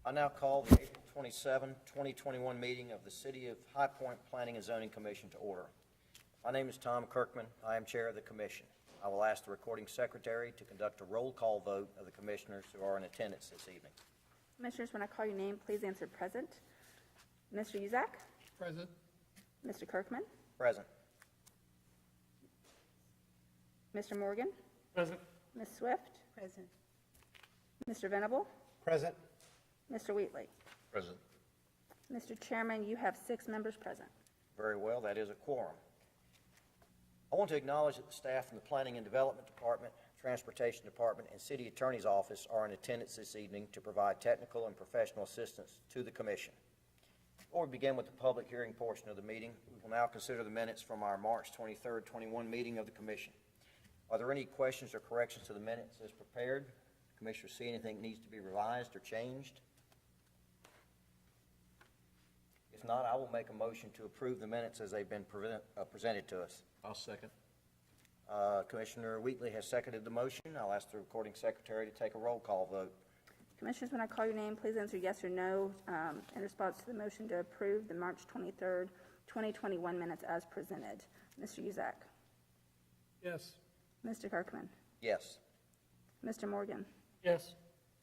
I now call the April 27, 2021 meeting of the City of High Point Planning and Zoning Commission to order. My name is Tom Kirkman. I am Chair of the Commission. I will ask the recording secretary to conduct a roll call vote of the commissioners who are in attendance this evening. Commissioners, when I call your name, please answer present. Mr. Uzak? Present. Mr. Kirkman? Present. Mr. Morgan? Present. Ms. Swift? Present. Mr. Venable? Present. Mr. Wheatley? Present. Mr. Chairman, you have 6 members present. Very well, that is a quorum. I want to acknowledge that the staff from the Planning and Development Department, Transportation Department, and City Attorney's Office are in attendance this evening to provide technical and professional assistance to the Commission. Before we begin with the public hearing portion of the meeting, we will now consider the minutes from our March 23rd, 21 meeting of the Commission. Are there any questions or corrections to the minutes as prepared? Commissioners see anything that needs to be revised or changed? If not, I will make a motion to approve the minutes as they've been presented to us. I'll second. Commissioner Wheatley has seconded the motion. I'll ask the recording secretary to take a roll call vote. Commissioners, when I call your name, please answer yes or no in response to the motion to approve the March 23rd, 2021 minutes as presented. Mr. Uzak? Yes. Mr. Kirkman? Yes. Mr. Morgan? Yes.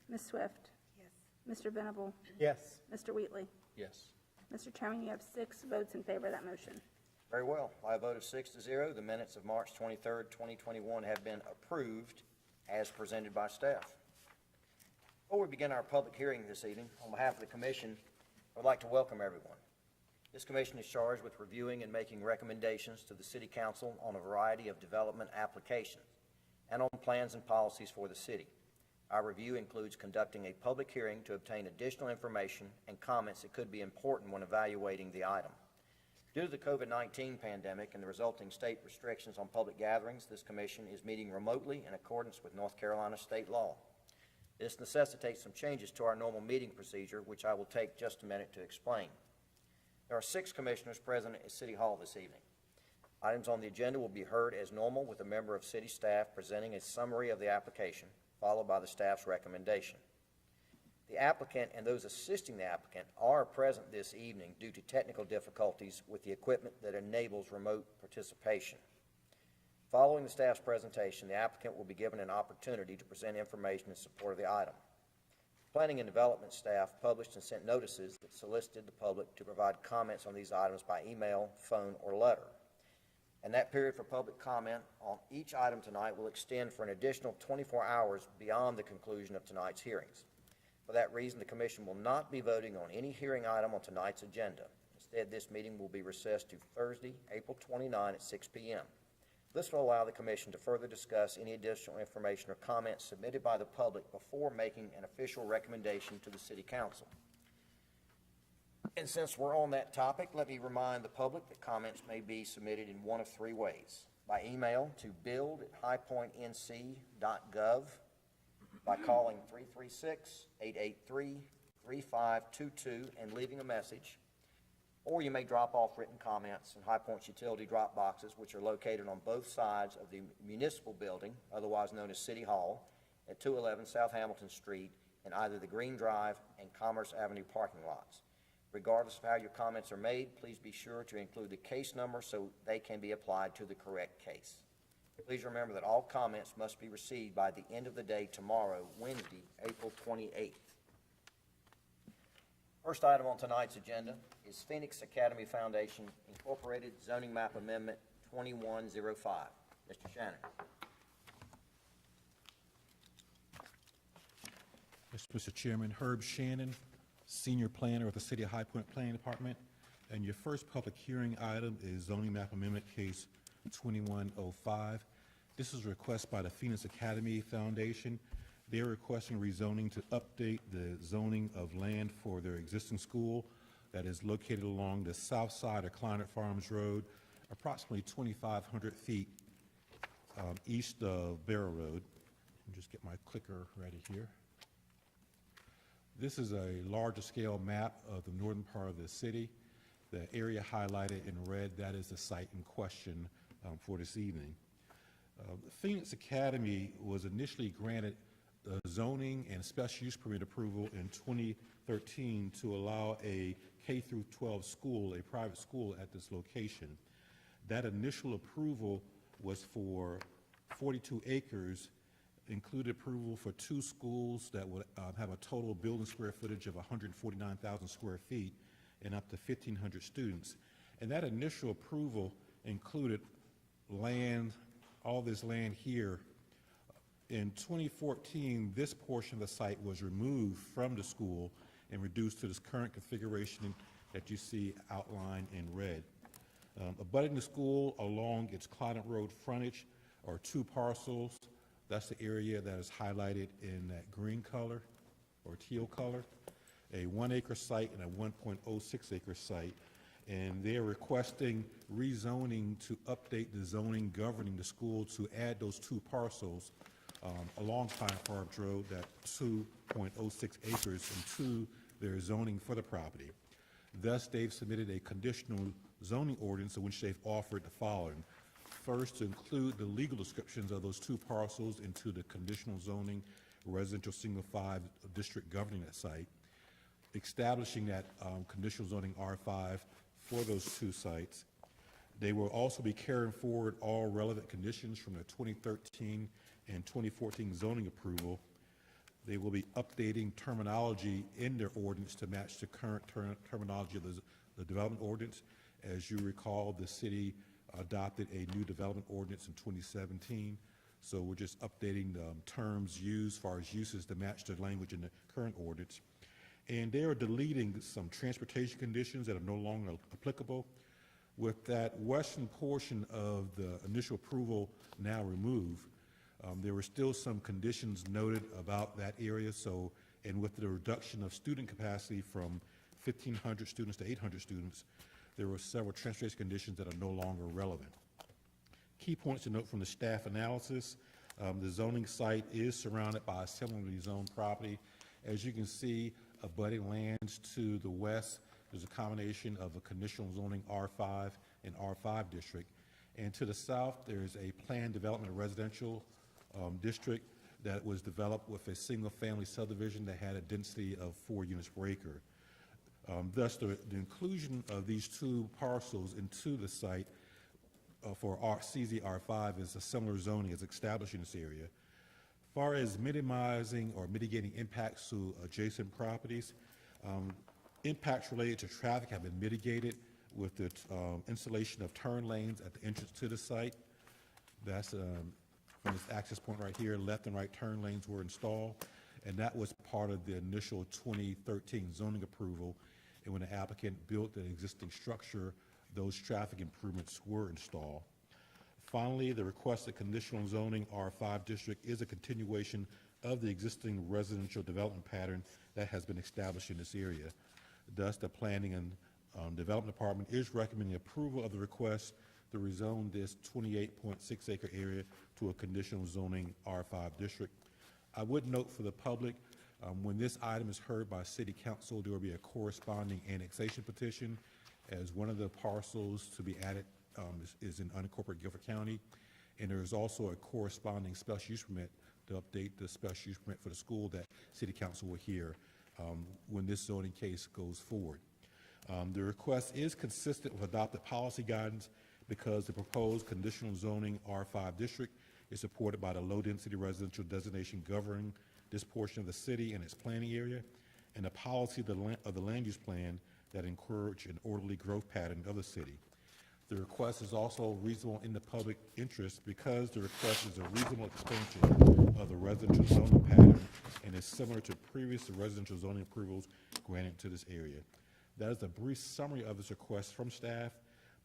Ms. Swift? Yes. Mr. Venable? Yes. Mr. Wheatley? Yes. Mr. Chairman, you have 6 votes in favor of that motion. Very well. By a vote of 6-0, the minutes of March 23rd, 2021 have been approved as presented by staff. Before we begin our public hearing this evening, on behalf of the Commission, I would like to welcome everyone. This Commission is charged with reviewing and making recommendations to the City Council on a variety of development applications and on plans and policies for the city. Our review includes conducting a public hearing to obtain additional information and comments that could be important when evaluating the item. Due to the COVID-19 pandemic and the resulting state restrictions on public gatherings, this Commission is meeting remotely in accordance with North Carolina state law. This necessitates some changes to our normal meeting procedure, which I will take just a minute to explain. There are 6 commissioners present at City Hall this evening. Items on the agenda will be heard as normal, with a member of city staff presenting a summary of the application, followed by the staff's recommendation. The applicant and those assisting the applicant are present this evening due to technical difficulties with the equipment that enables remote participation. Following the staff's presentation, the applicant will be given an opportunity to present information in support of the item. Planning and Development staff published and sent notices that solicited the public to provide comments on these items by email, phone, or letter. And that period for public comment on each item tonight will extend for an additional 24 hours beyond the conclusion of tonight's hearings. For that reason, the Commission will not be voting on any hearing item on tonight's agenda. Instead, this meeting will be recessed to Thursday, April 29 at 6 p.m. This will allow the Commission to further discuss any additional information or comments submitted by the public before making an official recommendation to the City Council. And since we're on that topic, let me remind the public that comments may be submitted in one of 3 ways: by email to build@highpointnc.gov, by calling 336-883-3522 and leaving a message, or you may drop off written comments in High Point's utility drop boxes, which are located on both sides of the municipal building, otherwise known as City Hall, at 211 South Hamilton Street in either the Green Drive and Commerce Avenue parking lots. Regardless of how your comments are made, please be sure to include the case number so they can be applied to the correct case. Please remember that all comments must be received by the end of the day tomorrow, Wednesday, April 28th. First item on tonight's agenda is Phoenix Academy Foundation Incorporated Zoning Map Amendment 2105. Mr. Shannon. Mr. Chairman, Herb Shannon, Senior Planner of the City of High Point Planning Department, and your first public hearing item is Zoning Map Amendment Case 2105. This is a request by the Phoenix Academy Foundation. They're requesting rezoning to update the zoning of land for their existing school that is located along the south side of Kleinert Farms Road, approximately 2,500 feet east of Barrow Road. Let me just get my clicker ready here. This is a larger scale map of the northern part of the city. The area highlighted in red, that is the site in question for this evening. Phoenix Academy was initially granted zoning and special use permit approval in 2013 to allow a K through 12 school, a private school at this location. That initial approval was for 42 acres, included approval for 2 schools that would have a total building square footage of 149,000 square feet and up to 1,500 students. And that initial approval included land, all this land here. In 2014, this portion of the site was removed from the school and reduced to this current configuration that you see outlined in red. Abutting the school along its Clydant Road frontage are 2 parcels. That's the area that is highlighted in that green color or teal color, a 1-acre site and a 1.06 acre site. And they're requesting rezoning to update the zoning governing the school to add those 2 parcels along Pine Farms Road, that 2.06 acres, into their zoning for the property. Thus, they've submitted a conditional zoning ordinance in which they've offered the following. First, to include the legal descriptions of those 2 parcels into the conditional zoning residential single 5 district governing that site, establishing that conditional zoning R5 for those 2 sites. They will also be carrying forward all relevant conditions from the 2013 and 2014 zoning approval. They will be updating terminology in their ordinance to match the current terminology of the development ordinance. As you recall, the city adopted a new development ordinance in 2017. So we're just updating the terms used as far as uses to match the language in the current ordinance. And they are deleting some transportation conditions that are no longer applicable. With that western portion of the initial approval now removed, there were still some conditions noted about that area. So, and with the reduction of student capacity from 1,500 students to 800 students, there were several transportation conditions that are no longer relevant. Key points to note from the staff analysis: the zoning site is surrounded by a similarly zoned property. As you can see, abutting lands to the west, there's a combination of a conditional zoning R5 and R5 district. And to the south, there's a planned development residential district that was developed with a single-family subdivision that had a density of 4 units per acre. Thus, the inclusion of these 2 parcels into the site for CZ R5 is a similar zoning as established in this area. As far as minimizing or mitigating impacts to adjacent properties, impacts related to traffic have been mitigated with the installation of turn lanes at the entrance to the site. That's from this access point right here, left and right turn lanes were installed, and that was part of the initial 2013 zoning approval. And when the applicant built an existing structure, those traffic improvements were installed. Finally, the requested conditional zoning R5 district is a continuation of the existing residential development pattern that has been established in this area. Thus, the Planning and Development Department is recommending approval of the request to rezone this 28.6 acre area to a conditional zoning R5 district. I would note for the public, when this item is heard by City Council, there will be a corresponding annexation petition, as one of the parcels to be added is in unincorporated Guilford County, and there is also a corresponding special use permit to update the special use permit for the school that City Council will hear when this zoning case goes forward. The request is consistent with adopted policy guidance because the proposed conditional zoning R5 district is supported by the low-density residential designation governing this portion of the city and its planning area, and the policy of the land use plan that encourage an orderly growth pattern of the city. The request is also reasonable in the public interest because the request is a reasonable expansion of the residential zoning pattern and is similar to previous residential zoning approvals granted to this area. That is a brief summary of this request from staff.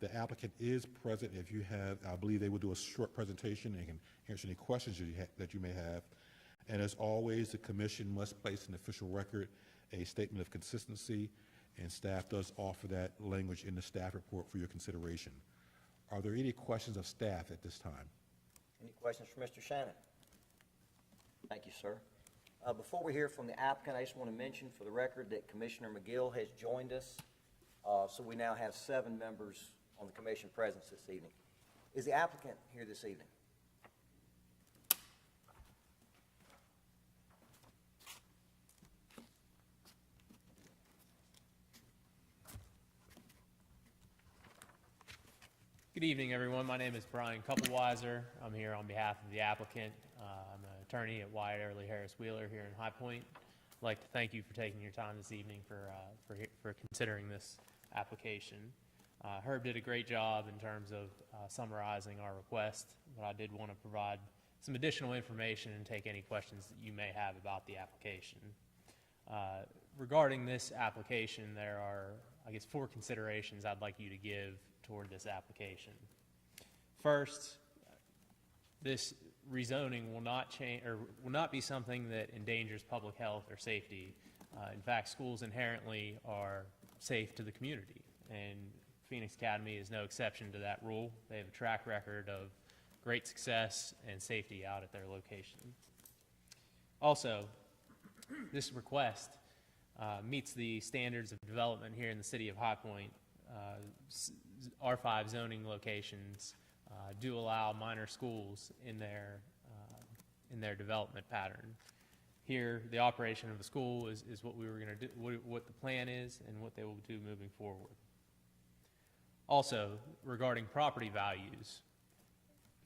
The applicant is present. If you have, I believe they will do a short presentation and can answer any questions that you may have. And as always, the commission must place in the official record a statement of consistency, and staff does offer that language in the staff report for your consideration. Are there any questions of staff at this time? Any questions for Mr. Shannon? Thank you, sir. Before we hear from the applicant, I just want to mention for the record that Commissioner McGill has joined us. So we now have 7 members on the commission presence this evening. Is the applicant here this evening? Good evening, everyone. My name is Brian Coupleweiser. I'm here on behalf of the applicant. I'm an attorney at Wyatt Early Harris Wheeler here in High Point. I'd like to thank you for taking your time this evening for considering this application. Herb did a great job in terms of summarizing our request, but I did want to provide some additional information and take any questions that you may have about the application. Regarding this application, there are, I guess, 4 considerations I'd like you to give toward this application. First, this rezoning will not change or will not be something that endangers public health or safety. In fact, schools inherently are safe to the community, and Phoenix Academy is no exception to that rule. They have a track record of great success and safety out at their location. Also, this request meets the standards of development here in the city of High Point. R5 zoning locations do allow minor schools in their development pattern. Here, the operation of a school is what we were going to do, what the plan is, and what they will do moving forward. Also, regarding property values,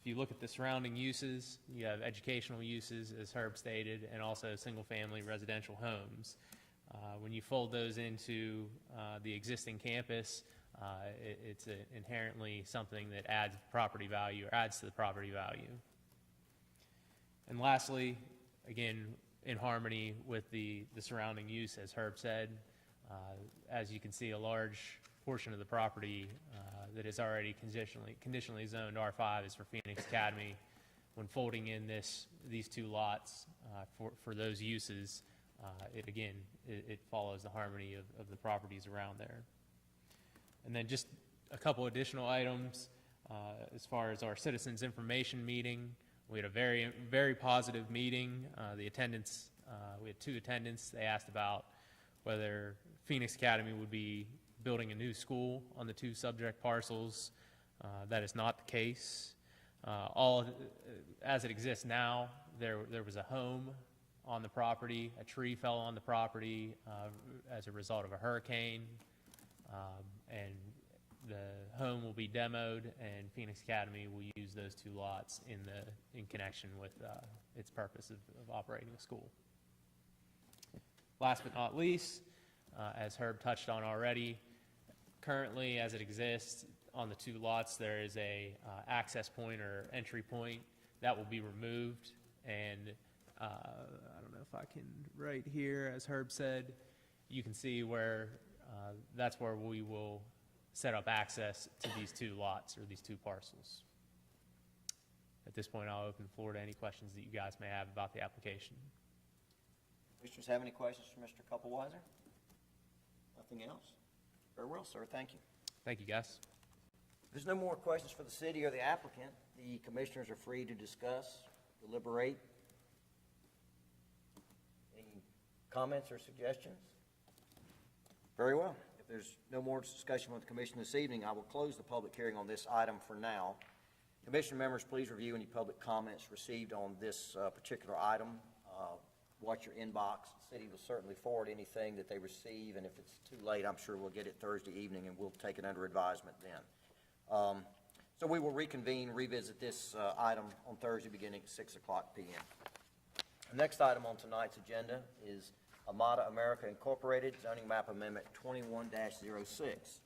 if you look at the surrounding uses, you have educational uses, as Herb stated, and also single-family residential homes. When you fold those into the existing campus, it's inherently something that adds property value or adds to the property value. And lastly, again, in harmony with the surrounding use, as Herb said, as you can see, a large portion of the property that is already conditionally zoned R5 is for Phoenix Academy. When folding in these 2 lots for those uses, it follows the harmony of the properties around there. And then just a couple additional items as far as our citizens information meeting. We had a very, very positive meeting. The attendance, we had 2 attendants. They asked about whether Phoenix Academy would be building a new school on the 2 subject parcels. That is not the case. As it exists now, there was a home on the property. A tree fell on the property as a result of a hurricane, and the home will be demoed, and Phoenix Academy will use those 2 lots in connection with its purpose of operating a school. Last but not least, as Herb touched on already, currently as it exists on the 2 lots, there is a access point or entry point that will be removed, and I don't know if I can, right here, as Herb said, you can see where that's where we will set up access to these 2 lots or these 2 parcels. At this point, I'll open the floor to any questions that you guys may have about the application. Commissioners have any questions for Mr. Coupleweiser? Nothing else? Very well, sir. Thank you. Thank you, guys. If there's no more questions for the city or the applicant, the commissioners are free to discuss, deliberate. Any comments or suggestions? Very well. If there's no more discussion with the commission this evening, I will close the public hearing on this item for now. Commission members, please review any public comments received on this particular item. Watch your inbox. The city will certainly forward anything that they receive, and if it's too late, I'm sure we'll get it Thursday evening, and we'll take it under advisement then. So we will revisit this item on Thursday beginning at 6 o'clock p.m. The next item on tonight's agenda is Amada America Incorporated, zoning map amendment 21-06. Mr.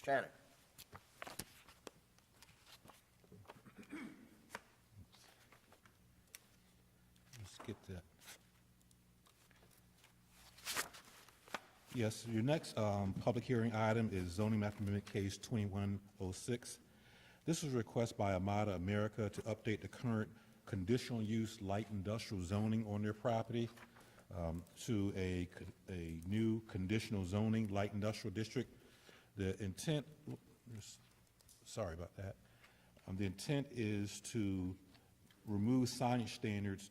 Shannon. Let's get that. Yes, your next public hearing item is zoning map amendment case 2106. This is a request by Amada America to update the current conditional use light industrial zoning on their property to a new conditional zoning light industrial district. The intent, sorry about that. The intent is to remove signage standards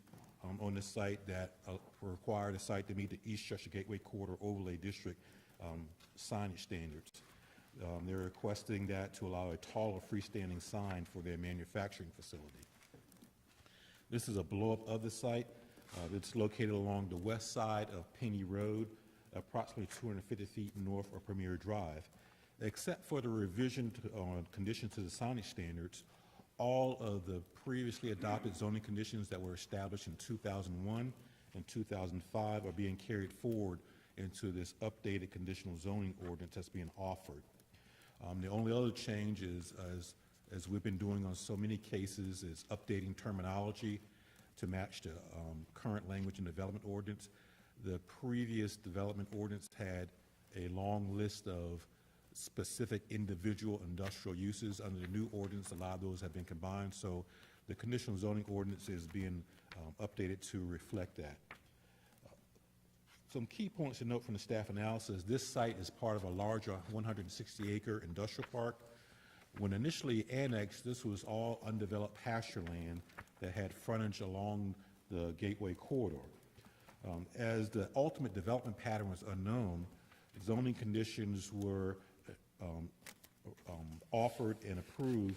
on the site that require the site to meet the East Chester Gateway Corridor Overlay District signage standards. They're requesting that to allow a taller freestanding sign for their manufacturing facility. This is a blow-up of the site. It's located along the west side of Penny Road, approximately 250 feet north of Premier Drive. Except for the revision on conditions to the signage standards, all of the previously adopted zoning conditions that were established in 2001 and 2005 are being carried forward into this updated conditional zoning ordinance that's being offered. The only other change is, as we've been doing on so many cases, is updating terminology to match the current language in the development ordinance. The previous development ordinance had a long list of specific individual industrial uses. Under the new ordinance, a lot of those have been combined, so the conditional zoning ordinance is being updated to reflect that. Some key points to note from the staff analysis: this site is part of a larger 160-acre industrial park. When initially annexed, this was all undeveloped pasture land that had frontage along the Gateway Corridor. As the ultimate development pattern was unknown, zoning conditions were offered and approved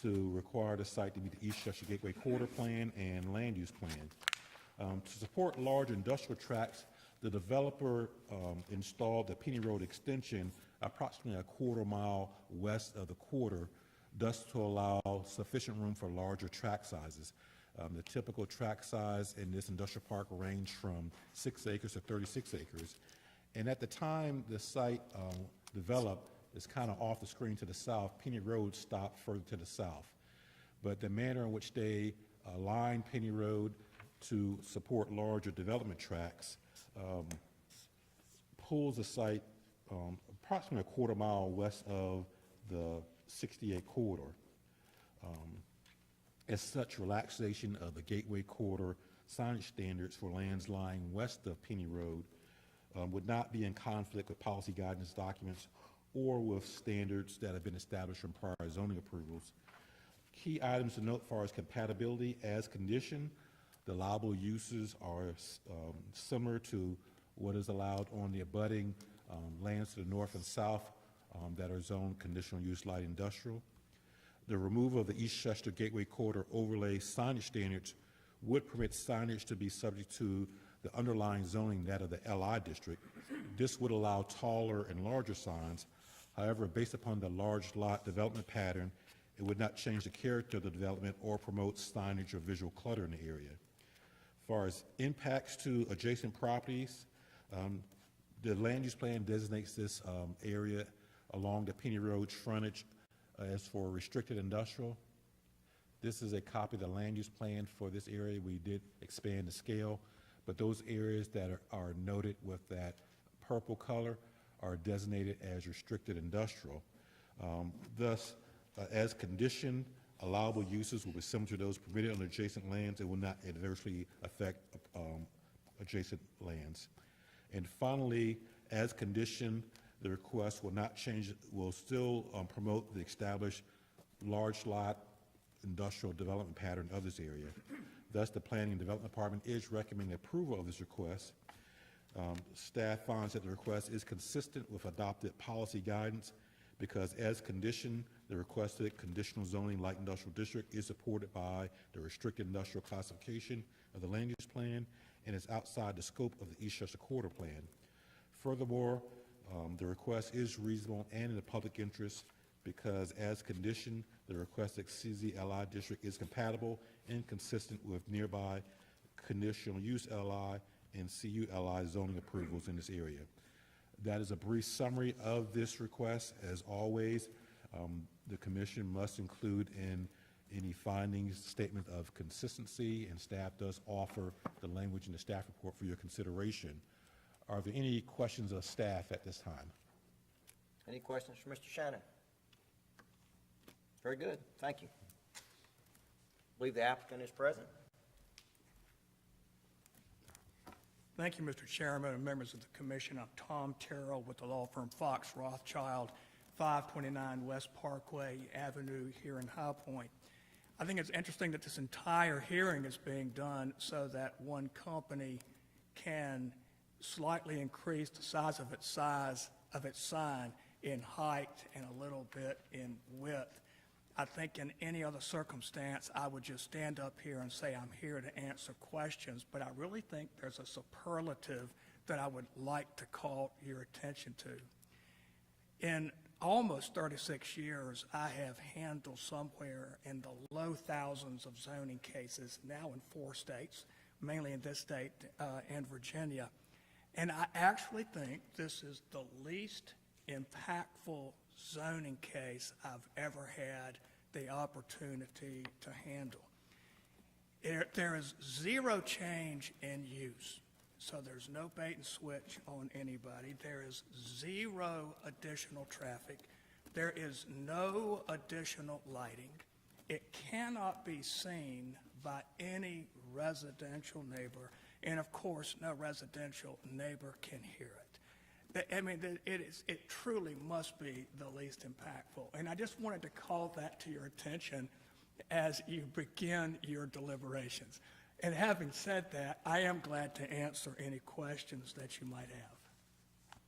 to require the site to meet the East Chester Gateway Corridor Plan and Land Use Plan. To support large industrial tracts, the developer installed the Penny Road extension approximately a quarter-mile west of the corridor, thus to allow sufficient room for larger tract sizes. The typical tract size in this industrial park ranged from 6 acres to 36 acres. And at the time the site developed, it's kind of off the screen to the south, Penny Road stopped further to the south. But the manner in which they aligned Penny Road to support larger development tracts pulls the site approximately a quarter-mile west of the 68 corridor. As such, relaxation of the Gateway Corridor signage standards for lands lying west of Penny Road would not be in conflict with policy guidance documents or with standards that have been established from prior zoning approvals. Key items to note as far as compatibility: as conditioned, the allowable uses are similar to what is allowed on the abutting lands to the north and south that are zoned conditional use light industrial. The removal of the East Chester Gateway Corridor overlay signage standards would permit signage to be subject to the underlying zoning, that of the LI district. This would allow taller and larger signs. However, based upon the large lot development pattern, it would not change the character of the development or promote signage or visual clutter in the area. As far as impacts to adjacent properties, the land use plan designates this area along the Penny Road frontage as for restricted industrial. This is a copy of the land use plan for this area. We did expand the scale, but those areas that are noted with that purple color are designated as restricted industrial. Thus, as conditioned, allowable uses will be similar to those permitted on adjacent lands and will not adversely affect adjacent lands. And finally, as conditioned, the request will not change, will still promote the established large lot industrial development pattern of this area. Thus, the Planning and Development Department is recommending approval of this request. Staff finds that the request is consistent with adopted policy guidance because as conditioned, the requested conditional zoning light industrial district is supported by the restricted industrial classification of the land use plan and is outside the scope of the East Chester Corridor Plan. Furthermore, the request is reasonable and in the public interest because as conditioned, the requested CZLI district is compatible and consistent with nearby conditional use LI and CULI zoning approvals in this area. That is a brief summary of this request. As always, the commission must include in any findings statement of consistency, and staff does offer the language in the staff report for your consideration. Are there any questions of staff at this time? Any questions for Mr. Shannon? Very good, thank you. I believe the applicant is present. Thank you, Mr. Chairman and members of the commission. I'm Tom Terrell with the law firm Fox Rothschild, 529 West Parkway Avenue here in High Point. I think it's interesting that this entire hearing is being done so that one company can slightly increase the size of its sign in height and a little bit in width. I think in any other circumstance, I would just stand up here and say I'm here to answer questions, but I really think there's a superlative that I would like to call your attention to. In almost 36 years, I have handled somewhere in the low thousands of zoning cases, now in 4 states, mainly in this state and Virginia. And I actually think this is the least impactful zoning case I've ever had the opportunity to handle. There is zero change in use, so there's no bait and switch on anybody. There is zero additional traffic. There is no additional lighting. It cannot be seen by any residential neighbor, and of course, no residential neighbor can hear it. I mean, it truly must be the least impactful. And I just wanted to call that to your attention as you begin your deliberations. And having said that, I am glad to answer any questions that you might have.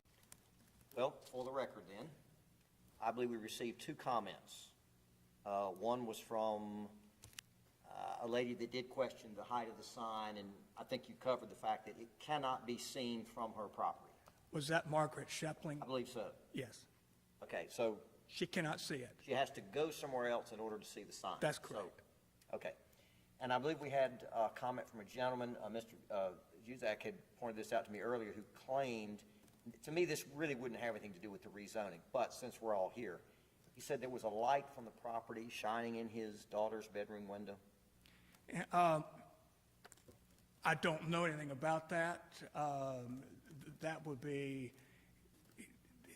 Well, for the record then, I believe we received 2 comments. One was from a lady that did question the height of the sign, and I think you covered the fact that it cannot be seen from her property. Was that Margaret Shepling? I believe so. Yes. Okay, so She cannot see it. she has to go somewhere else in order to see the sign. That's correct. So, okay. And I believe we had a comment from a gentleman, Mr. Juzak had pointed this out to me earlier, who claimed, to me, this really wouldn't have anything to do with the rezoning, but since we're all here, he said there was a light from the property shining in his daughter's bedroom window. I don't know anything about that. That would be,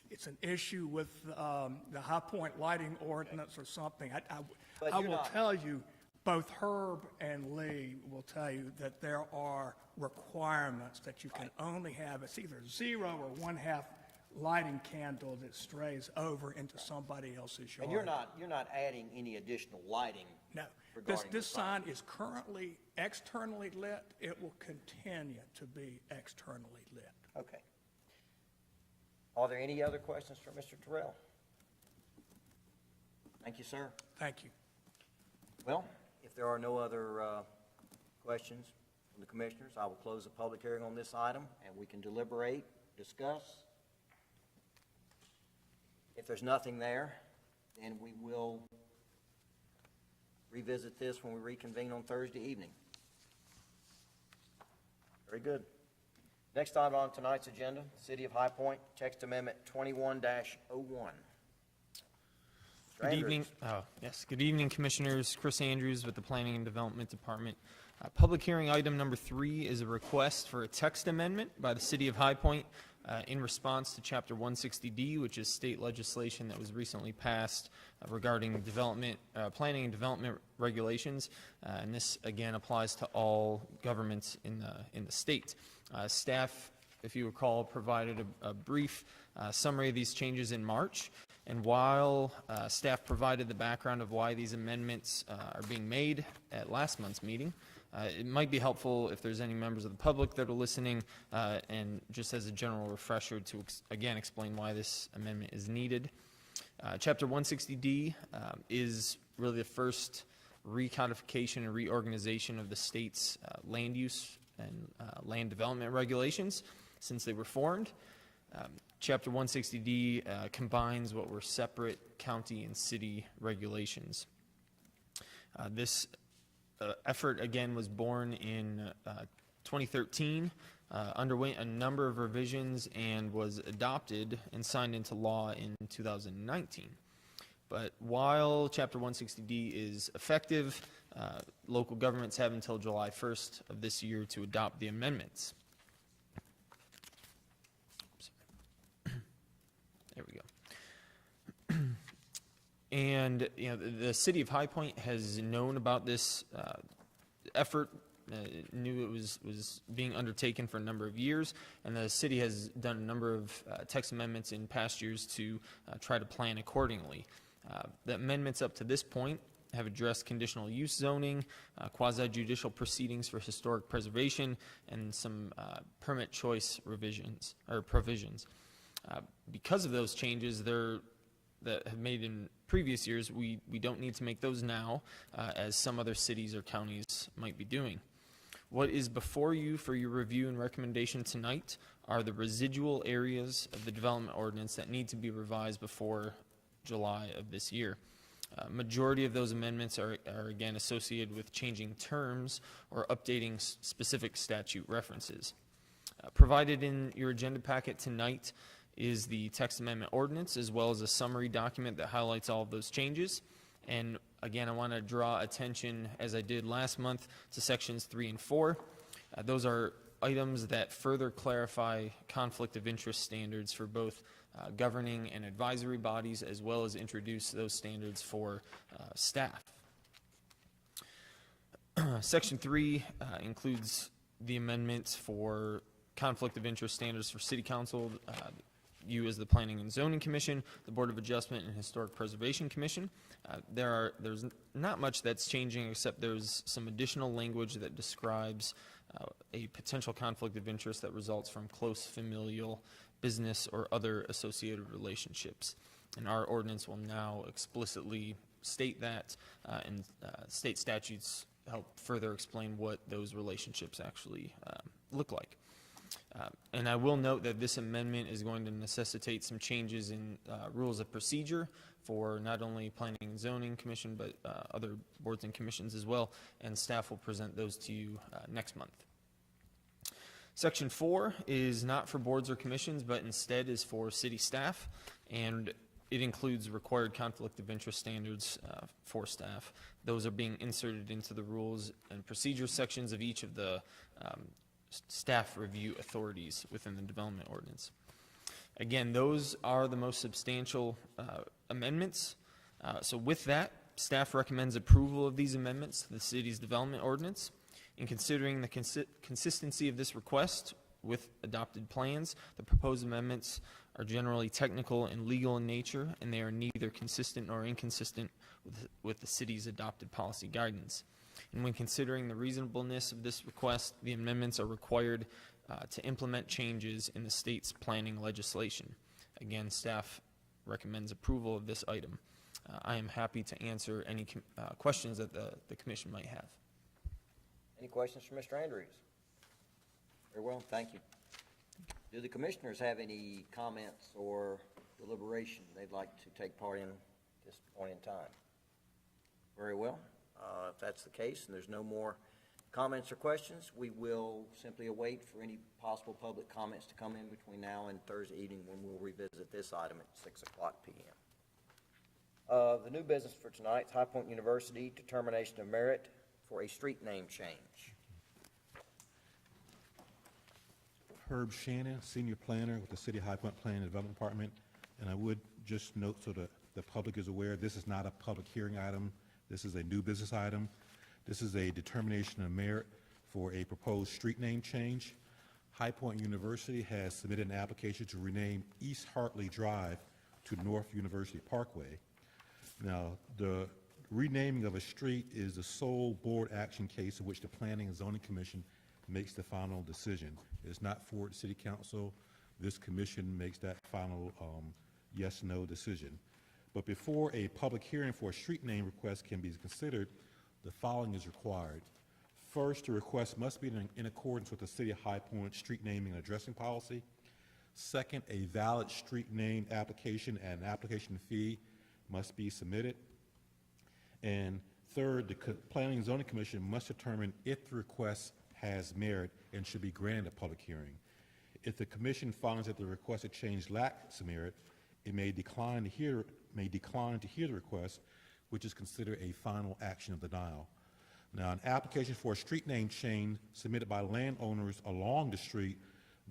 it's an issue with the High Point lighting ordinance or something. But I you're will not- tell you, both Herb and Lee will tell you that there are requirements that you can only have. It's either 0 or 1/2 lighting candle that strays over into somebody else's yard. And you're not adding any additional lighting? No. regarding This the sign. sign is currently externally lit. It will continue to be externally lit. Okay. Are there any other questions for Mr. Terrell? Thank you, sir. Thank you. Well, if there are no other questions from the commissioners, I will close the public hearing on this item, and we can deliberate, discuss. If there's nothing there, then we will revisit this when we reconvene on Thursday evening. Very good. Next item on tonight's agenda, City of High Point, text amendment 21-01. Good evening. Yes. Good evening, Commissioners. Chris Andrews with the Planning and Development Department. Public hearing item number 3 is a request for a text amendment by the City of High Point in response to Chapter 160D, which is state legislation that was recently passed regarding development, planning and development regulations. And this again applies to all governments in the state. Staff, if you recall, provided a brief summary of these changes in March. And while staff provided the background of why these amendments are being made at last month's meeting, it might be helpful if there's any members of the public that are listening, and just as a general refresher to again explain why this amendment is needed. Chapter 160D is really the first recodification and reorganization of the state's land use and land development regulations since they were formed. Chapter 160D combines what were separate county and city regulations. This effort, again, was born in 2013, underwent a number of revisions, and was adopted and signed into law in 2019. But while Chapter 160D is effective, local governments have until July 1st of this year to adopt the amendments. There we go. And the City of High Point has known about this effort, knew it was being undertaken for a number of years, and the city has done a number of text amendments in past years to try to plan accordingly. The amendments up to this point have addressed conditional use zoning, quasi-judicial proceedings for historic preservation, and some permit choice revisions or provisions. Because of those changes that have made in previous years, we don't need to make those now, as some other cities or counties might be doing. What is before you for your review and recommendation tonight are the residual areas of the development ordinance that need to be revised before July of this year. Majority of those amendments are again associated with changing terms or updating specific statute references. Provided in your agenda packet tonight is the text amendment ordinance, as well as a summary document that highlights all of those changes. And again, I want to draw attention, as I did last month, to sections 3 and 4. Those are items that further clarify conflict of interest standards for both governing and advisory bodies, as well as introduce those standards for staff. Section 3 includes the amendments for conflict of interest standards for City Council, you as the Planning and Zoning Commission, the Board of Adjustment and Historic Preservation Commission. There's not much that's changing, except there's some additional language that describes a potential conflict of interest that results from close familial, business, or other associated relationships. And our ordinance will now explicitly state that, and state statutes help further explain what those relationships actually look like. And I will note that this amendment is going to necessitate some changes in rules of procedure for not only Planning and Zoning Commission, but other boards and commissions as well, and staff will present those to you next month. Section 4 is not for boards or commissions, but instead is for city staff, and it includes required conflict of interest standards for staff. Those are being inserted into the rules and procedure sections of each of the staff review authorities within the development ordinance. Again, those are the most substantial amendments. So with that, staff recommends approval of these amendments to the city's development ordinance. In considering the consistency of this request with adopted plans, the proposed amendments are generally technical and legal in nature, and they are neither consistent nor inconsistent with the city's adopted policy guidance. And when considering the reasonableness of this request, the amendments are required to implement changes in the state's planning legislation. Again, staff recommends approval of this item. I am happy to answer any questions that the commission might have. Any questions for Mr. Andrews? Very well, thank you. Do the commissioners have any comments or deliberation they'd like to take part in at this point in time? Very well. If that's the case and there's no more comments or questions, we will simply await for any possible public comments to come in between now and Thursday evening, when we'll revisit this item at 6 o'clock p.m. The new business for tonight is High Point University determination of merit for a street name change. Herb Shannon, Senior Planner with the City High Point Planning and Development Department. And I would just note, so the public is aware, this is not a public hearing item. This is a new business item. This is a determination of merit for a proposed street name change. High Point University has submitted an application to rename East Hartley Drive to North University Parkway. Now, the renaming of a street is the sole board action case in which the Planning and Zoning Commission makes the final decision. It's not for the City Council. This commission makes that final yes/no decision. But before a public hearing for a street name request can be considered, the following is required. First, the request must be in accordance with the City of High Point street naming and addressing policy. Second, a valid street name application and application fee must be submitted. And third, the Planning and Zoning Commission must determine if the request has merit and should be granted a public hearing. If the commission finds that the requested change lacks merit, it may decline to hear the request, which is considered a final action of denial. Now, an application for a street name change submitted by landowners along the street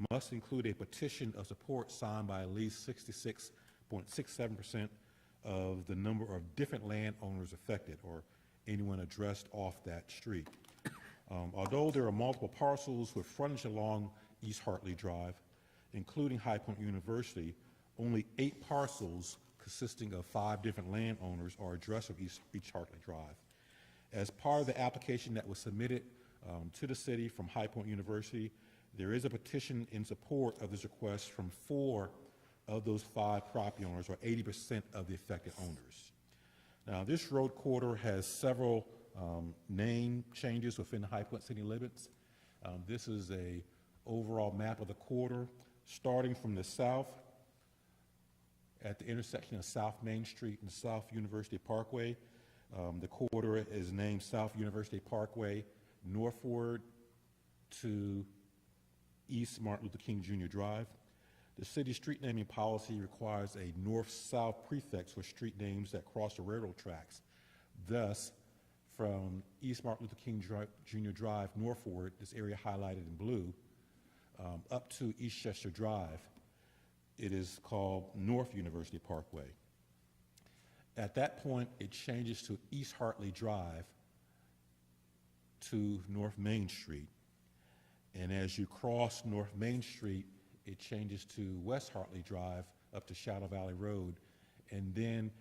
must include a petition of support signed by at least 66.67% of the number of different landowners affected, or anyone addressed off that street. Although there are multiple parcels with frontage along East Hartley Drive, including High Point University, only 8 parcels consisting of 5 different landowners are addressed of East Hartley Drive. As part of the application that was submitted to the city from High Point University, there is a petition in support of this request from 4 of those 5 property owners, or 80% of the affected owners. Now, this road corridor has several name changes within the High Point city limits. This is a overall map of the corridor, starting from the south at the intersection of South Main Street and South University Parkway. The corridor is named South University Parkway northward to East Martin Luther King Jr. Drive. The city street naming policy requires a north-south prefix for street names that cross the railroad tracks. Thus, from East Martin Luther King Jr. Drive northward, this area highlighted in blue, up to Eastchester Drive, it is called North University Parkway. At that point, it changes to East Hartley Drive to North Main Street. And as you cross North Main Street, it changes to West Hartley Drive up to Shadow Valley Road, and then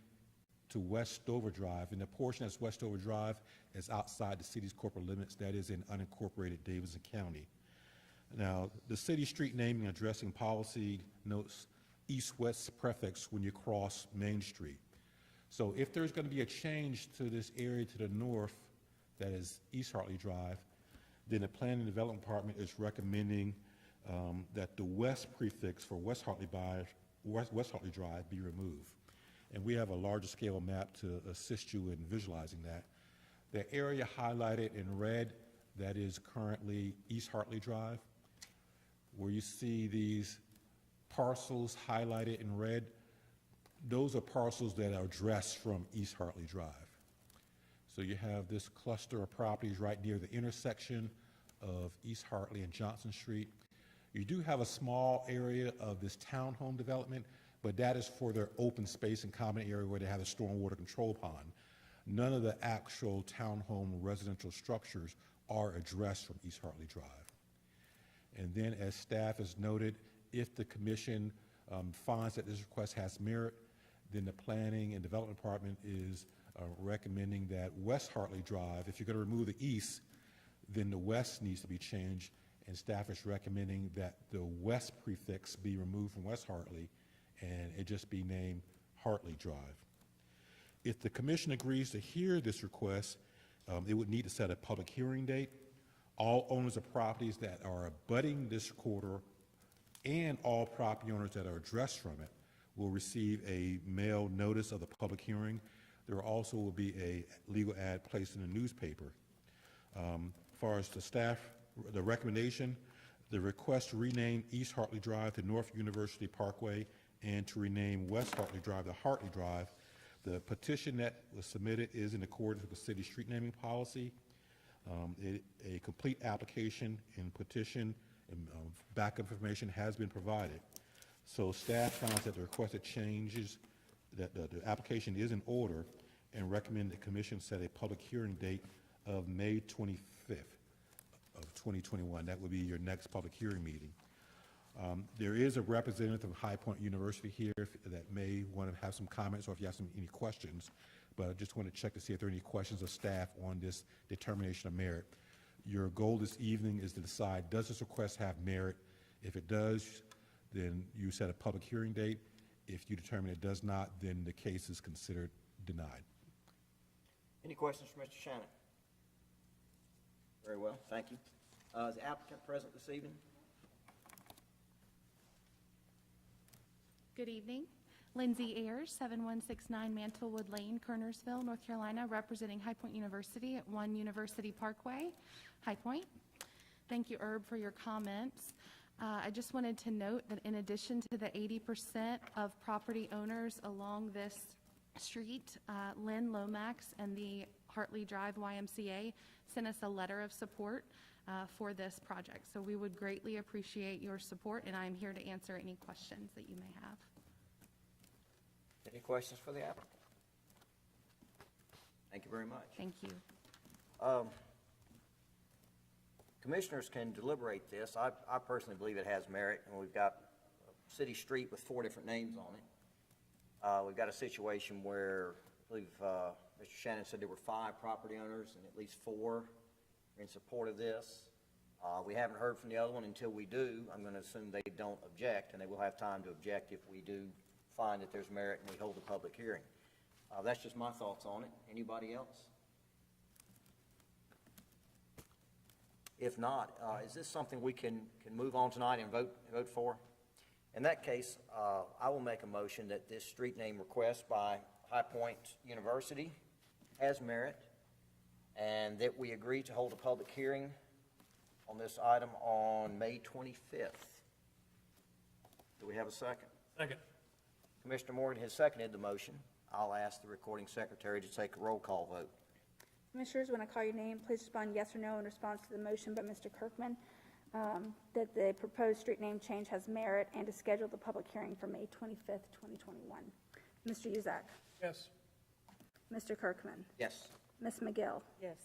to West Stover Drive. And the portion that's West Stover Drive is outside the city's corporate limits, that is in unincorporated Davidson County. Now, the city street naming and addressing policy notes east-west prefix when you cross Main Street. So if there's going to be a change to this area to the north, that is East Hartley Drive, then the Planning and Development Department is recommending that the west prefix for West Hartley Drive be removed. And we have a larger scale map to assist you in visualizing that. The area highlighted in red, that is currently East Hartley Drive. Where you see these parcels highlighted in red, those are parcels that are addressed from East Hartley Drive. So you have this cluster of properties right near the intersection of East Hartley and Johnson Street. You do have a small area of this townhome development, but that is for their open space and common area where they have a stormwater control pond. None of the actual townhome residential structures are addressed from East Hartley Drive. And then, as staff has noted, if the commission finds that this request has merit, then the Planning and Development Department is recommending that West Hartley Drive, if you're going to remove the east, then the west needs to be changed, and staff is recommending that the west prefix be removed from West Hartley and it just be named Hartley Drive. If the commission agrees to hear this request, it would need to set a public hearing date. All owners of properties that are abutting this corridor and all property owners that are addressed from it will receive a mail notice of the public hearing. There also will be a legal ad placed in the newspaper. As far as the staff, the recommendation, the request to rename East Hartley Drive to North University Parkway and to rename West Hartley Drive to Hartley Drive. The petition that was submitted is in accordance with the city street naming policy. A complete application and petition and backup information has been provided. So staff finds that the requested changes, that the application is in order, and recommend the commission set a public hearing date of May 25th of 2021. That would be your next public hearing meeting. There is a representative from High Point University here that may want to have some comments or if you have any questions, but I just want to check to see if there are any questions of staff on this determination of merit. Your goal this evening is to decide, does this request have merit? If it does, then you set a public hearing date. If you determine it does not, then the case is considered denied. Any questions for Mr. Shannon? Very well, thank you. Is the applicant present this evening? Good evening. Lindsay Ayers, 7169 Mantlewood Lane, Kernersville, North Carolina, representing High Point University at 1 University Parkway, High Point. Thank you, Herb, for your comments. I just wanted to note that in addition to the 80% of property owners along this street, Lynn Lomax and the Hartley Drive YMCA sent us a letter of support for this project. So we would greatly appreciate your support, and I'm here to answer any questions that you may have. Any questions for the applicant? Thank you very much. Thank you. Commissioners can deliberate this. I personally believe it has merit, and we've got a city street with 4 different names on it. We've got a situation where I believe Mr. Shannon said there were 5 property owners and at least 4 are in support of this. We haven't heard from the other one. Until we do, I'm going to assume they don't object, and they will have time to object if we do find that there's merit and we hold a public hearing. That's just my thoughts on it. Anybody else? If not, is this something we can move on tonight and vote for? In that case, I will make a motion that this street name request by High Point University has merit, and that we agree to hold a public hearing on this item on May 25th. Do we have a second? Second. Commissioner Morgan has seconded the motion. I'll ask the recording secretary to take a roll call vote. Commissioners, when I call your name, please respond yes or no in response to the motion by Mr. Kirkman, that the proposed street name change has merit, and to schedule the public hearing for May 25th, 2021. Mr. Uzak. Yes. Mr. Kirkman. Yes. Ms. McGill. Yes.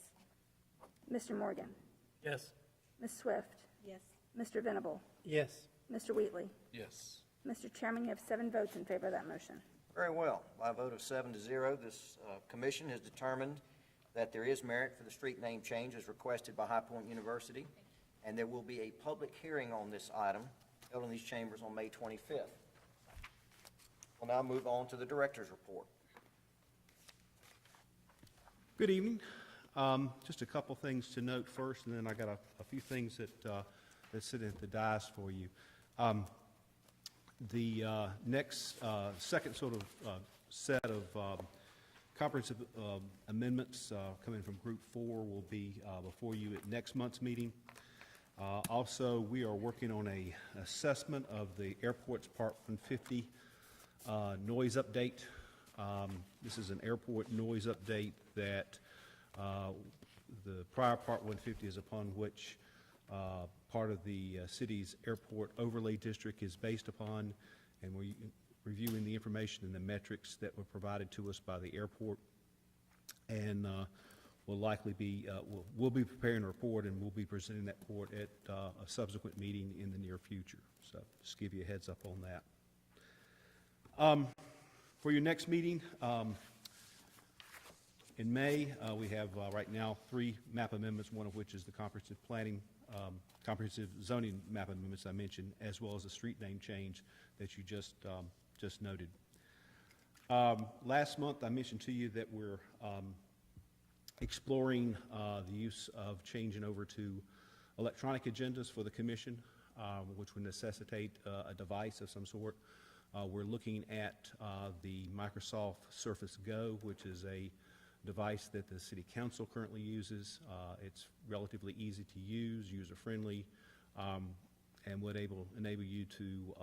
Mr. Morgan. Yes. Ms. Swift. Yes. Mr. Venable. Yes. Mr. Wheatley. Yes. Mr. Chairman, you have 7 votes in favor of that motion. Very well. By a vote of 7-0, this commission has determined that there is merit for the street name change as requested by High Point University, and there will be a public hearing on this item held in these chambers on May 25th. We'll now move on to the director's report. Good evening. Just a couple things to note first, and then I got a few things that sit at the dais for you. The next, second sort of set of comprehensive amendments coming from Group 4 will be before you at next month's meeting. Also, we are working on a assessment of the airport's Part 150 noise update. This is an airport noise update that the prior Part 150 is upon which part of the city's airport overlay district is based upon, and we're reviewing the information and the metrics that were provided to us by the airport, and will likely be, we'll be preparing a report, and we'll be presenting that report at a subsequent meeting in the near future. So just give you a heads up on that. For your next meeting, in May, we have right now 3 map amendments, one of which is the comprehensive planning, comprehensive zoning map amendments I mentioned, as well as a street name change that you just noted. Last month, I mentioned to you that we're exploring the use of changing over to electronic agendas for the commission, which would necessitate a device of some sort. We're looking at the Microsoft Surface Go, which is a device that the City Council currently uses. It's relatively easy to use, user-friendly, and would enable you to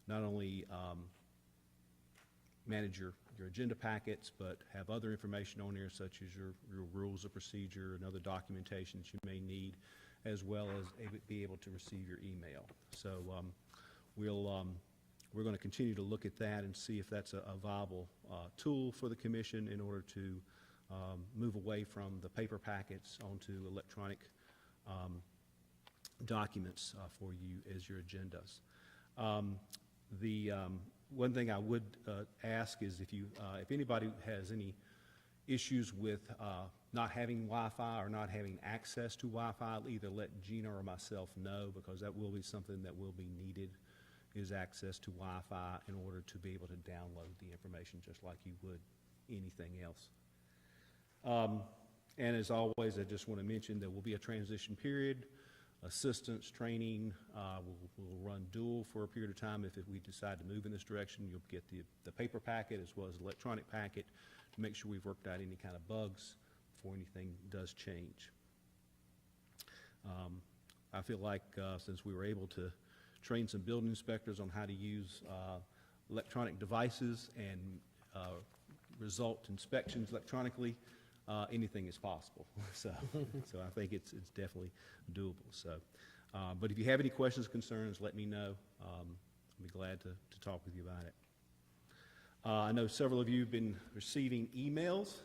not only manage your agenda packets, but have other information on there, such as your rules of procedure and other documentation that you may need, as well as be able to receive your email. So we're going to continue to look at that and see if that's a viable tool for the commission in order to move away from the paper packets onto electronic documents for you as your agendas. The one thing I would ask is if anybody has any issues with not having Wi-Fi or not having access to Wi-Fi, either let Gina or myself know, because that will be something that will be needed, is access to Wi-Fi in order to be able to download the information just like you would anything else. And as always, I just want to mention there will be a transition period. Assistance training will run dual for a period of time. If we decide to move in this direction, you'll get the paper packet as well as electronic packet to make sure we've worked out any kind of bugs before anything does change. I feel like since we were able to train some building inspectors on how to use electronic devices and result inspections electronically, anything is possible. So I think it's definitely doable. So, but if you have any questions, concerns, let me know. I'll be glad to talk with you about it. I know several of you have been receiving emails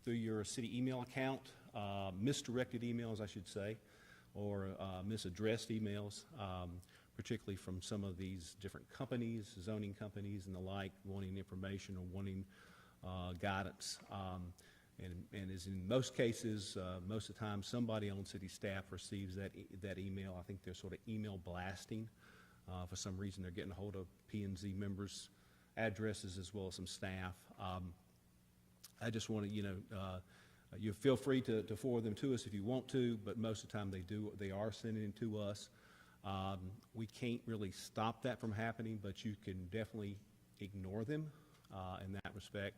through your city email account, misdirected emails, I should say, or misaddressed emails, particularly from some of these different companies, zoning companies and the like, wanting information or wanting guidance. And as in most cases, most of the time, somebody on city staff receives that email. I think they're sort of email blasting. For some reason, they're getting a hold of P&Z members' addresses as well as some staff. I just want to, you feel free to forward them to us if you want to, but most of the time they are sending them to us. We can't really stop that from happening, but you can definitely ignore them in that respect.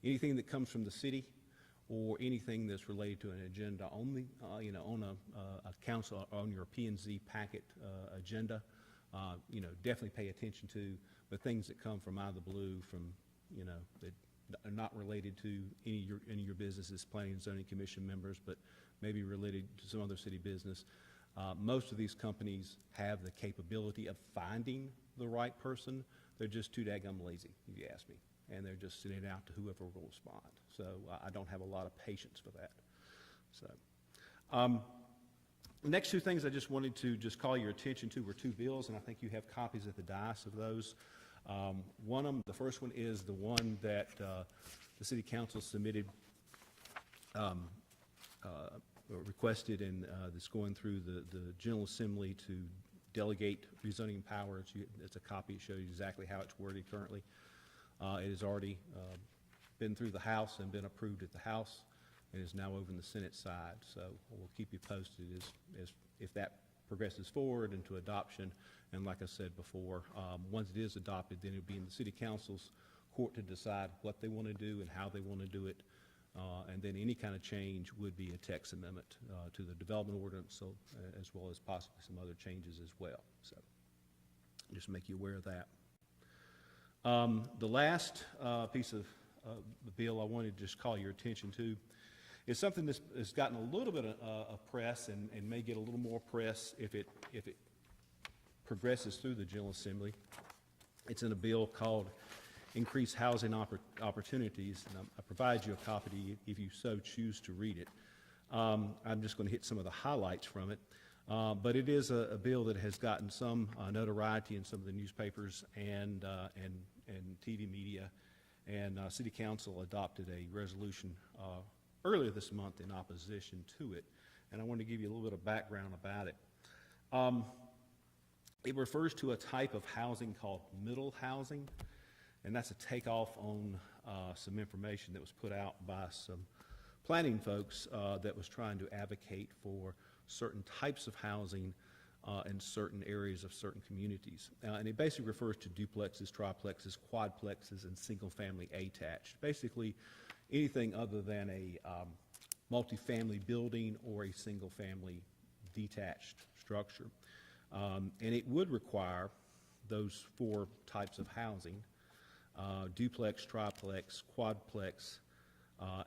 Anything that comes from the city or anything that's related to an agenda only, on a council, on your P&Z packet agenda, definitely pay attention to. But things that come from out of the blue, that are not related to any of your businesses, planning and zoning commission members, but maybe related to some other city business. Most of these companies have the capability of finding the right person. They're just too daggum lazy, if you ask me. And they're just sending it out to whoever will respond. So I don't have a lot of patience for that. So, next two things I just wanted to just call your attention to were two bills, and I think you have copies at the dais of those. One of them, the first one is the one that the City Council submitted, requested, and that's going through the General Assembly to delegate rezoning powers. It's a copy. It shows you exactly how it's worded currently. It has already been through the House and been approved at the House, and is now over in the Senate side. So we'll keep you posted as if that progresses forward into adoption. And like I said before, once it is adopted, then it'll be in the City Council's court to decide what they want to do and how they want to do it. And then any kind of change would be a text amendment to the development ordinance, so, as well as possibly some other changes as well. So just make you aware of that. The last piece of the bill I wanted to just call your attention to is something that's gotten a little bit of press and may get a little more press if it progresses through the General Assembly. It's in a bill called Increased Housing Opportunities, and I provide you a copy if you so choose to read it. I'm just going to hit some of the highlights from it. But it is a bill that has gotten some notoriety in some of the newspapers and TV media, and City Council adopted a resolution earlier this month in opposition to it, and I want to give you a little bit of background about it. It refers to a type of housing called middle housing, and that's a takeoff on some information that was put out by some planning folks that was trying to advocate for certain types of housing in certain areas of certain communities. And it basically refers to duplexes, triplexes, quadplexes, and single-family attached. Basically, anything other than a multifamily building or a single-family detached structure. And it would require those four types of housing, duplex, triplex, quadplex,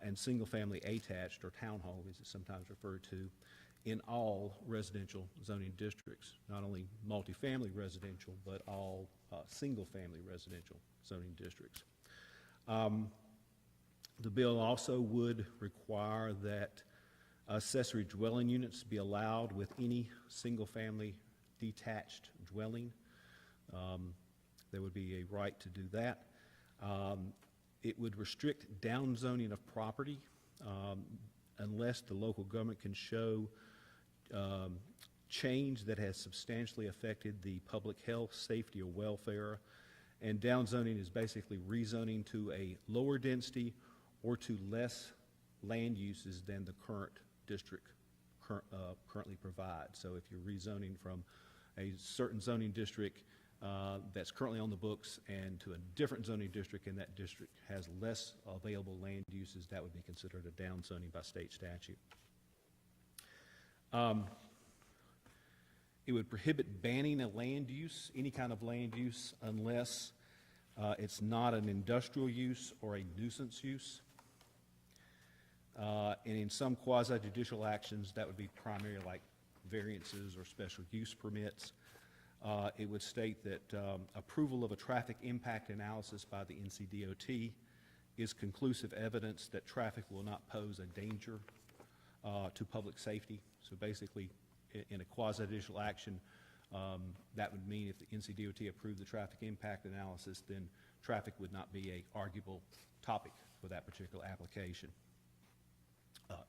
and single-family attached, or townhome as it's sometimes referred to, in all residential zoning districts, not only multifamily residential, but all single-family residential zoning districts. The bill also would require that accessory dwelling units be allowed with any single-family detached dwelling. There would be a right to do that. It would restrict downzoning of property unless the local government can show change that has substantially affected the public health, safety, or welfare. And downzoning is basically rezoning to a lower density or to less land uses than the current district currently provides. So if you're rezoning from a certain zoning district that's currently on the books and to a different zoning district, and that district has less available land uses, that would be considered a downzoning by state statute. It would prohibit banning a land use, any kind of land use, unless it's not an industrial use or a nuisance use. And in some quasi-judicial actions, that would be primarily like variances or special use permits. It would state that approval of a traffic impact analysis by the NCDOT is conclusive evidence that traffic will not pose a danger to public safety. So basically, in a quasi-judicial action, that would mean if the NCDOT approved the traffic impact analysis, then traffic would not be an arguable topic for that particular application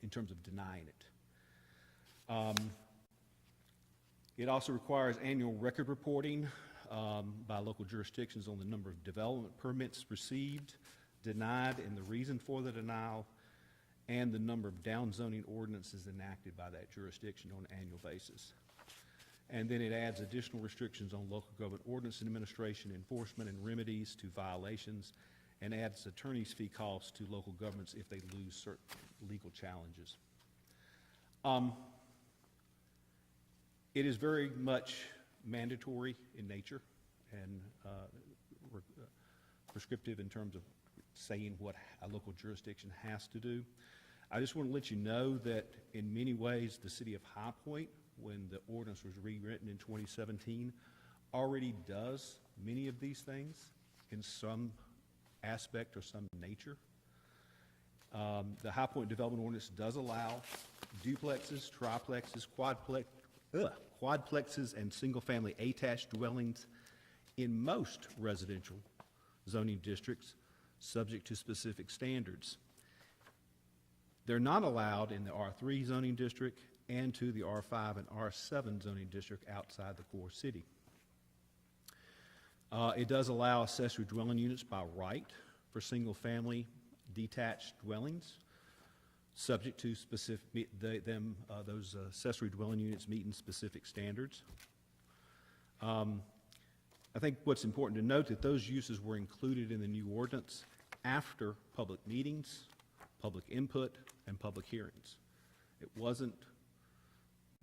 in terms of denying it. It also requires annual record reporting by local jurisdictions on the number of development permits received, denied, and the reason for the denial, and the number of downzoning ordinances enacted by that jurisdiction on an annual basis. And then it adds additional restrictions on local government ordinance administration, enforcement, and remedies to violations, and adds attorney's fee costs to local governments if they lose certain legal challenges. It is very much mandatory in nature and prescriptive in terms of saying what a local jurisdiction has to do. I just want to let you know that in many ways, the city of High Point, when the ordinance was rewritten in 2017, already does many of these things in some aspect or some nature. The High Point Development Ordinance does allow duplexes, triplexes, quadplexes, and single-family attached dwellings in most residential zoning districts, subject to specific standards. They're not allowed in the R3 zoning district and to the R5 and R7 zoning district outside the core city. It does allow accessory dwelling units by right for single-family detached dwellings, subject to specific those accessory dwelling units meeting specific standards. I think what's important to note that those uses were included in the new ordinance after public meetings, public input, and public hearings. It wasn't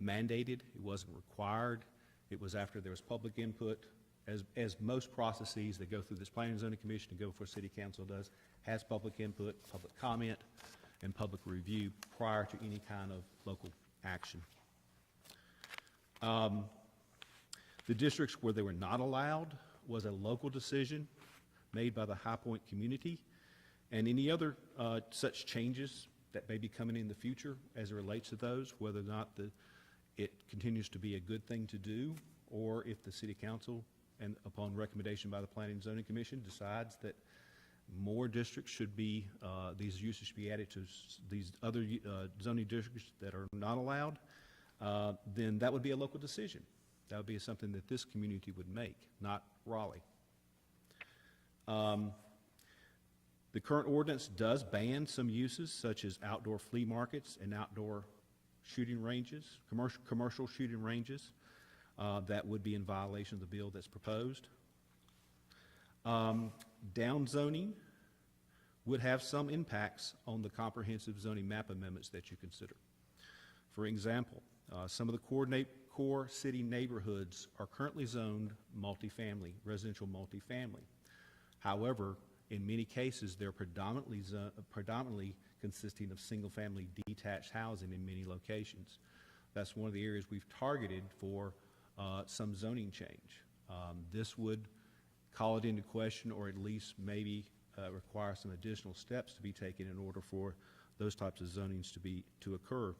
mandated, it wasn't required, it was after there was public input, as most processes that go through this Planning and Zoning Commission and go before City Council does, has public input, public comment, and public review prior to any kind of local action. The districts where they were not allowed was a local decision made by the High Point community, and any other such changes that may be coming in the future as it relates to those, whether or not it continues to be a good thing to do, or if the City Council, and upon recommendation by the Planning and Zoning Commission, decides that more districts should be, these uses should be added to these other zoning districts that are not allowed, then that would be a local decision. That would be something that this community would make, not Raleigh. The current ordinance does ban some uses such as outdoor flea markets and outdoor shooting ranges, commercial shooting ranges. That would be in violation of the bill that's proposed. Down zoning would have some impacts on the comprehensive zoning map amendments that you consider. For example, some of the core city neighborhoods are currently zoned multifamily, residential multifamily. However, in many cases, they're predominantly consisting of single-family detached housing in many locations. That's one of the areas we've targeted for some zoning change. This would call it into question, or at least maybe require some additional steps to be taken in order for those types of zonings to occur.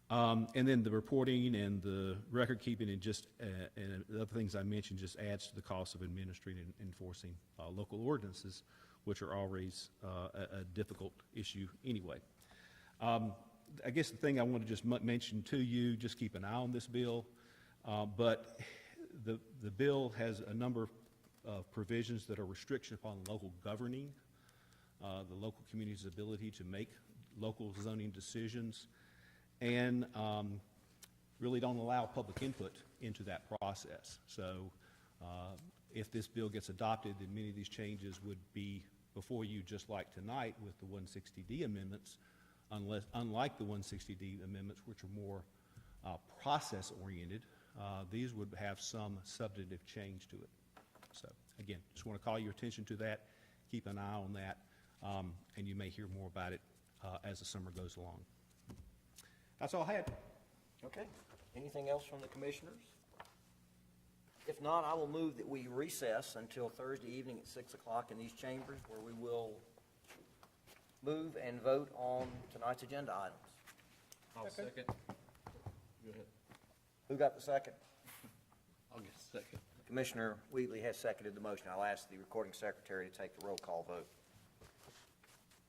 And then the reporting and the record keeping and and the other things I mentioned just adds to the cost of administering and enforcing local ordinances, which are always a difficult issue anyway. I guess the thing I want to just mention to you, just keep an eye on this bill, but the bill has a number of provisions that are restriction upon local governing, the local community's ability to make local zoning decisions, and really don't allow public input into that process. So if this bill gets adopted, then many of these changes would be before you just like tonight with the 160D amendments, unlike the 160D amendments, which are more process-oriented. These would have some substantive change to it. So again, just want to call your attention to that. Keep an eye on that, and you may hear more about it as the summer goes along. That's all I had. Okay. Anything else from the commissioners? If not, I will move that we recess until Thursday evening at 6 o'clock in these chambers, where we will move and vote on tonight's agenda items. I'll second. Go ahead. Who got the second? I'll get a second. Commissioner Wheatley has seconded the motion. I'll ask the recording secretary to take the roll call vote.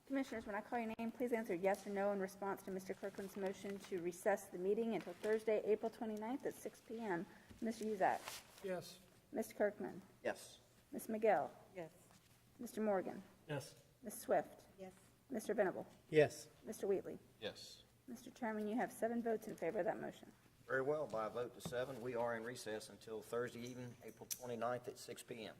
Commissioners, when I call your name, please answer yes or no in response to Mr. Kirkland's motion to recess the meeting until Thursday, April 29th at 6 p.m. Mr. Uzak. Yes. Mr. Kirkman. Yes. Ms. McGill. Yes. Mr. Morgan. Yes. Ms. Swift. Yes. Mr. Venable. Yes. Mr. Wheatley. Yes. Mr. Chairman, you have 7 votes in favor of that motion. Very well, by a vote to 7, we are in recess until Thursday evening, April 29th at 6 p.m.